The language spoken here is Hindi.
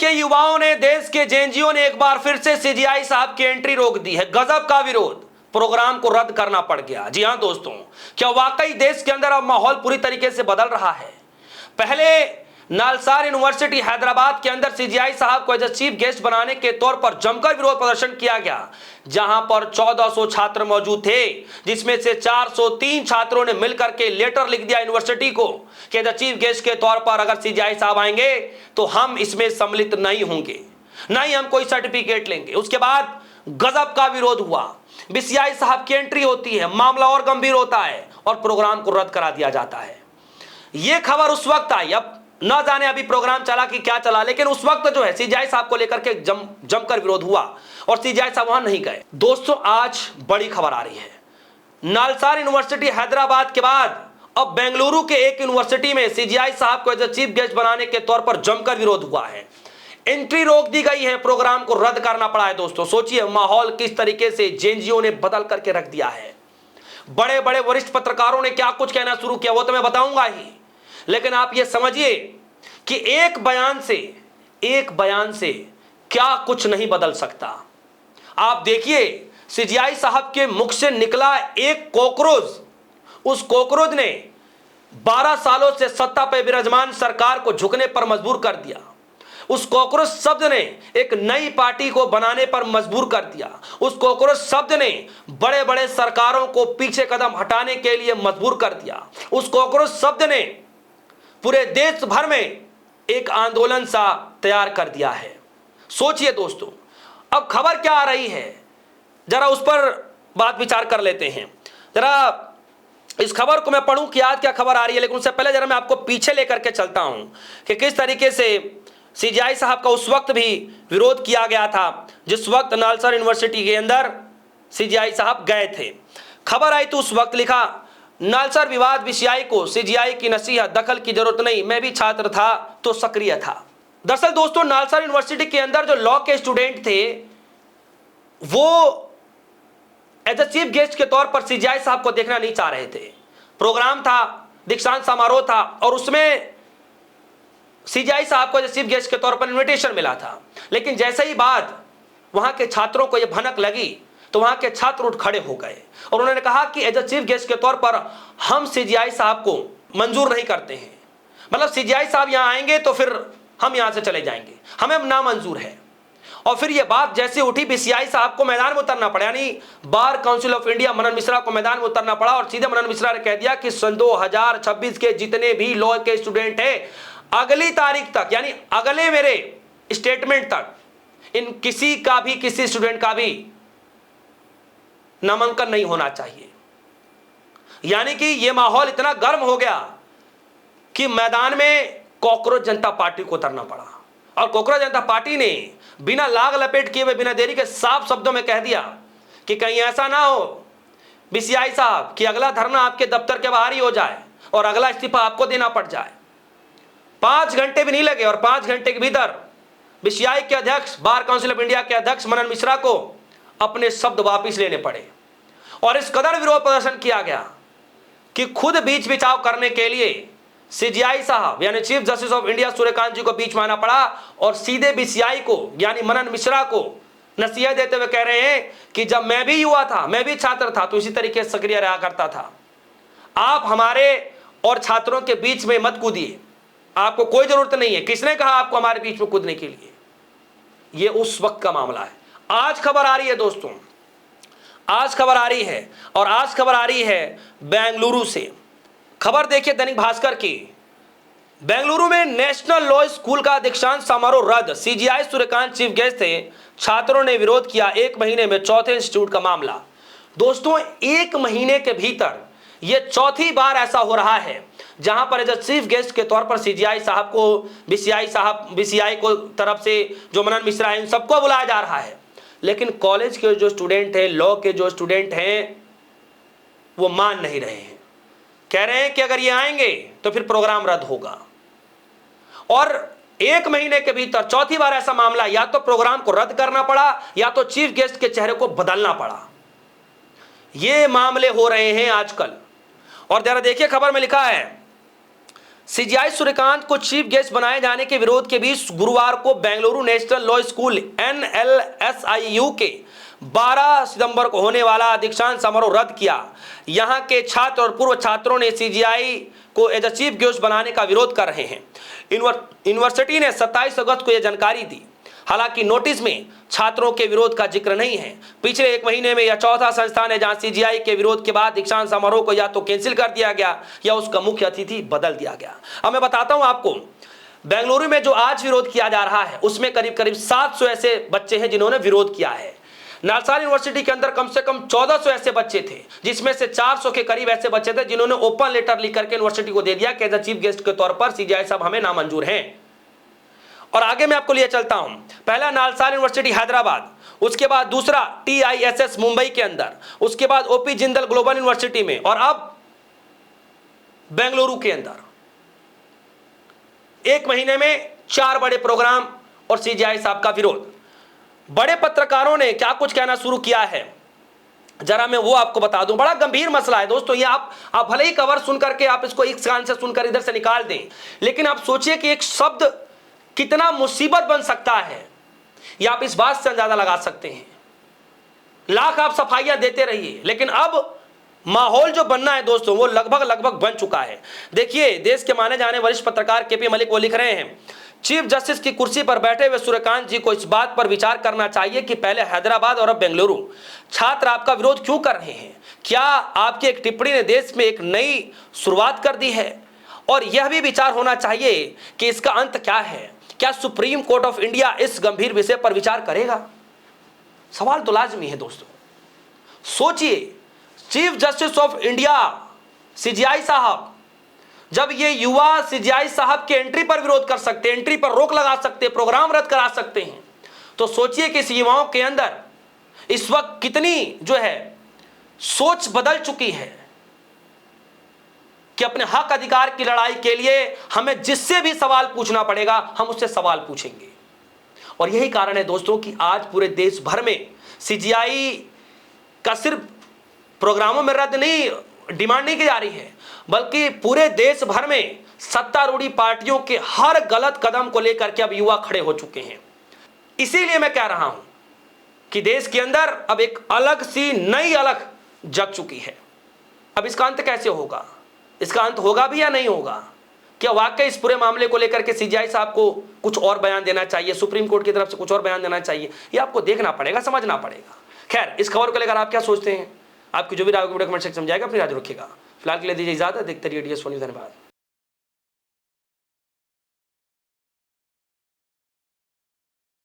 के युवाओं ने, देश के जेएनजीओ ने एक बार फिर से सीजीआई साहब की एंट्री रोक दी है। गजब का विरोध, प्रोग्राम को रद्द करना पड़ गया। जी हां दोस्तों, क्या वाकई देश के अंदर अब माहौल पूरी तरीके से बदल रहा है? पहले नालसार यूनिवर्सिटी हैदराबाद के अंदर सीजीआई साहब को एज चीफ गेस्ट बनाने के तौर पर जमकर विरोध प्रदर्शन किया गया, जहां पर 1400 छात्र मौजूद थे, जिसमें से 403 छात्रों ने मिलकर के लेटर लिख दिया यूनिवर्सिटी को कि एज चीफ गेस्ट के तौर पर अगर सीजीआई साहब आएंगे तो हम इसमें सम्मिलित नहीं होंगे, नहीं हम कोई सर्टिफिकेट लेंगे। उसके बाद गजब का विरोध हुआ, बीसीआई साहब की एंट्री होती है, मामला और गंभीर होता है और प्रोग्राम को रद्द करा दिया जाता है। यह खबर उस वक्त आई, अब न जाने अभी प्रोग्राम चला कि क्या चला, लेकिन उस वक्त जो है सीजीआई साहब को लेकर के जमकर विरोध हुआ और सीजीआई साहब वहां नहीं गए। दोस्तों, आज बड़ी खबर आ रही है। नालसार यूनिवर्सिटी हैदराबाद के बाद अब बेंगलुरु के एक यूनिवर्सिटी में सीजीआई साहब को एज चीफ गेस्ट बनाने के तौर पर जमकर विरोध हुआ है। एंट्री रोक दी गई है, प्रोग्राम को रद्द करना पड़ा है। दोस्तों सोचिए माहौल किस तरीके से जेएनजीओ ने बदल करके रख दिया है। बड़े बड़े वरिष्ठ पत्रकारों ने क्या कुछ कहना शुरू किया वो तो मैं बताऊंगा ही, लेकिन आप ये समझिए कि एक बयान से क्या कुछ नहीं बदल सकता। आप देखिए, सीजीआई साहब के मुख से निकला एक कॉकरोच, उस कॉकरोच ने 12 सालों से सत्ता पर विराजमान सरकार को झुकने पर मजबूर कर दिया। उस कॉकरोच शब्द ने एक नई पार्टी को बनाने पर मजबूर कर दिया। उस कॉकरोच शब्द ने बड़े बड़े सरकारों को पीछे कदम हटाने के लिए मजबूर कर दिया। उस कॉकरोच शब्द ने पूरे देश भर में एक आंदोलन सा तैयार कर दिया है। सोचिए दोस्तों, अब खबर क्या आ रही है, जरा उस पर बात विचार कर लेते हैं। जरा इस खबर को मैं पढ़ूं कि आज क्या खबर आ रही है, लेकिन उससे पहले जरा मैं आपको पीछे लेकर के चलता हूं कि किस तरीके से सीजीआई साहब का उस वक्त भी विरोध किया गया था जिस वक्त नालसार यूनिवर्सिटी के अंदर सीजीआई साहब गए थे। खबर आई तो उस वक्त लिखा, नालसार विवाद बीसीआई को सीजीआई की नसीहत, दखल की जरूरत नहीं, मैं भी छात्र था तो सक्रिय था। दरअसल दोस्तों, नालसार यूनिवर्सिटी के अंदर जो लॉ के स्टूडेंट थे वो एज चीफ गेस्ट के तौर पर सीजीआई साहब को देखना नहीं चाह रहे थे। प्रोग्राम था, दीक्षांत समारोह था और उसमें सीजीआई साहब को एज चीफ गेस्ट के तौर पर इन्विटेशन मिला था। लेकिन जैसे ही बात वहां के छात्रों को यह भनक लगी तो वहां के छात्र उठ खड़े हो गए और उन्होंने कहा कि एज चीफ गेस्ट के तौर पर हम सीजीआई साहब को मंजूर नहीं करते हैं, मतलब सीजीआई साहब यहां आएंगे तो फिर हम यहां से चले जाएंगे, हमें नामंजूर है। और फिर यह बात जैसे उठी, बीसीआई साहब को मैदान में उतरना पड़ा, यानी बार काउंसिल ऑफ इंडिया मनन मिश्रा को मैदान में उतरना पड़ा और सीधे मनन मिश्रा ने कह दिया कि सन 2026 के जितने भी लॉ के स्टूडेंट हैं अगली तारीख तक, यानी अगले मेरे स्टेटमेंट तक, इन किसी स्टूडेंट का भी नामांकन नहीं होना चाहिए। यानी कि यह माहौल इतना गर्म हो गया कि मैदान में कॉकरोच जनता पार्टी को उतरना पड़ा और कॉकरोच जनता पार्टी ने बिना लाग लपेट किए हुए, बिना देरी के साफ शब्दों में कह दिया कि कहीं ऐसा ना हो बीसीआई साहब कि अगला धरना आपके दफ्तर के बाहर ही हो जाए और अगला इस्तीफा आपको देना पड़ जाए। 5 घंटे भी नहीं लगे और 5 घंटे के भीतर बीसीआई के अध्यक्ष, बार काउंसिल ऑफ इंडिया के अध्यक्ष मनन मिश्रा को अपने शब्द वापस लेने पड़े और इस कदर विरोध प्रदर्शन किया गया कि खुद बीच बिचाव करने के लिए सीजीआई साहब यानी chief justice of India Suryakant ji को बीच में आना पड़ा और सीधे बीसीआई को यानी मनन मिश्रा को नसीहत देते हुए कह रहे हैं कि जब मैं भी युवा था, मैं भी छात्र था तो इसी तरीके से सक्रिय रहा करता था। आप हमारे और छात्रों के बीच में मत कूदिए, आपको कोई जरूरत नहीं है। किसने कहा आपको हमारे बीच में कूदने के लिए? यह उस वक्त का मामला है। आज खबर आ रही है दोस्तों, आज खबर आ रही है और आज खबर आ रही है बेंगलुरु से। खबर देखिए दैनिक भास्कर की। बेंगलुरु में नेशनल लॉ स्कूल का दीक्षांत समारोह रद्द, सीजीआई सूर्यकांत चीफ गेस्ट थे, छात्रों ने विरोध किया, 1 महीने में चौथे इंस्टीट्यूट का मामला। दोस्तों 1 महीने के भीतर यह चौथी बार ऐसा हो रहा है जहां पर एज चीफ गेस्ट के तौर पर सीजीआई साहब को, बीसीआई को तरफ से जो मनन मिश्रा है, इन सबको बुलाया जा रहा है। लेकिन कॉलेज के जो स्टूडेंट हैं, लॉ के जो स्टूडेंट हैं, वो मान नहीं रहे हैं। कह रहे हैं कि अगर ये आएंगे तो फिर प्रोग्राम रद्द होगा और 1 महीने के भीतर चौथी बार ऐसा मामला, या तो प्रोग्राम को रद्द करना पड़ा या तो चीफ गेस्ट के चेहरे को बदलना पड़ा। ये मामले हो रहे हैं आजकल। और जरा देखिए खबर में लिखा है सीजीआई सूर्यकांत को चीफ गेस्ट बनाए जाने के विरोध के बीच गुरुवार को Bengaluru national law school NLSIU के 12 सितंबर को होने वाला दीक्षांत समारोह रद्द किया। यहां के छात्र और पूर्व छात्रों ने सीजीआई को एज चीफ गेस्ट बनाने का विरोध कर रहे हैं। यूनिवर्सिटी ने 27 अगस्त को यह जानकारी दी। हालांकि नोटिस में छात्रों के विरोध का जिक्र नहीं है। पिछले एक महीने में यह चौथा संस्थान है जहां सीजीआई के विरोध के बाद दीक्षांत समारोह को या तो कैंसिल कर दिया गया या उसका मुख्य अतिथि बदल दिया गया। अब मैं बताता हूं आपको, बेंगलुरु में जो आज विरोध किया जा रहा है उसमें करीब करीब 700 ऐसे बच्चे हैं जिन्होंने विरोध किया है। नालसार यूनिवर्सिटी के अंदर कम से कम 1400 ऐसे बच्चे थे, जिसमें से 400 के करीब ऐसे बच्चे थे जिन्होंने ओपन लेटर लिख करके यूनिवर्सिटी को दे दिया कि एज अ चीफ गेस्ट के तौर पर सीजीआई साहब हमें नामंजूर हैं। और आगे मैं आपको लिए चलता हूं। पहला नालसार यूनिवर्सिटी हैदराबाद, उसके बाद दूसरा TISS मुंबई के अंदर, उसके बाद OP जिंदल ग्लोबल यूनिवर्सिटी में, और अब बेंगलुरु के अंदर। एक महीने में 4 बड़े प्रोग्राम और सीजीआई साहब का विरोध। बड़े पत्रकारों ने क्या कुछ कहना शुरू किया है जरा मैं वो आपको बता दूं। बड़ा गंभीर मसला है दोस्तों। ये आप भले ही कवर सुन करके आप इसको एक कान से सुनकर इधर से निकाल दें, लेकिन आप सोचिए कि एक शब्द कितना मुसीबत बन सकता है। या आप इस बात से अंदाजा लगा सकते हैं। लाख आप सफाइयां देते रहिए, लेकिन अब माहौल जो बनना है दोस्तों वो लगभग बन चुका है। देखिए, देश के माने जाने वरिष्ठ पत्रकार KP मलिक वो लिख रहे हैं, चीफ जस्टिस की कुर्सी पर बैठे हुए सूर्यकांत जी को इस बात पर विचार करना चाहिए कि पहले हैदराबाद और अब बेंगलुरु। छात्र आपका विरोध क्यों कर रहे हैं? क्या आपकी एक टिप्पणी ने देश में एक नई शुरुआत कर दी है? और यह भी विचार होना चाहिए कि इसका अंत क्या है। क्या सुप्रीम कोर्ट ऑफ इंडिया इस गंभीर विषय पर विचार करेगा? सवाल तो लाजमी है दोस्तों। सोचिए, chief justice of India CGI साहब, जब ये युवा सीजीआई साहब के एंट्री पर विरोध कर सकते हैं, एंट्री पर रोक लगा सकते हैं, प्रोग्राम रद्द करा सकते हैं, तो सोचिए कि इस युवाओं के अंदर इस वक्त कितनी जो है सोच बदल चुकी है कि अपने हक अधिकार की लड़ाई के लिए हमें जिससे भी सवाल पूछना पड़ेगा हम उससे सवाल पूछेंगे। और यही कारण है दोस्तों कि आज पूरे देश भर में सीजीआई का सिर्फ प्रोग्रामों में रद्द नहीं डिमांड नहीं की जा रही है, बल्कि पूरे देश भर में सत्तारूढ़ी पार्टियों के हर गलत कदम को लेकर के अब युवा खड़े हो चुके हैं। इसीलिए मैं कह रहा हूं कि देश के अंदर अब एक अलग सी नई अलग जग चुकी है। अब इसका अंत कैसे होगा? इसका अंत होगा भी या नहीं होगा? क्या वाकई इस पूरे मामले को लेकर के सीजीआई साहब को कुछ और बयान देना चाहिए, सुप्रीम कोर्ट की तरफ से कुछ और बयान देना चाहिए? ये आपको देखना पड़ेगा, समझना पड़ेगा। खैर, इस खबर को लेकर आप क्या सोचते हैं? आपकी जो भी राय होगी कमेंट सेक्शन में जाएगा, अपनी राय रखिएगा। फिलहाल के लिए दीजिए इजाजत। देखते रहिए DS4 न्यूज़। धन्यवाद।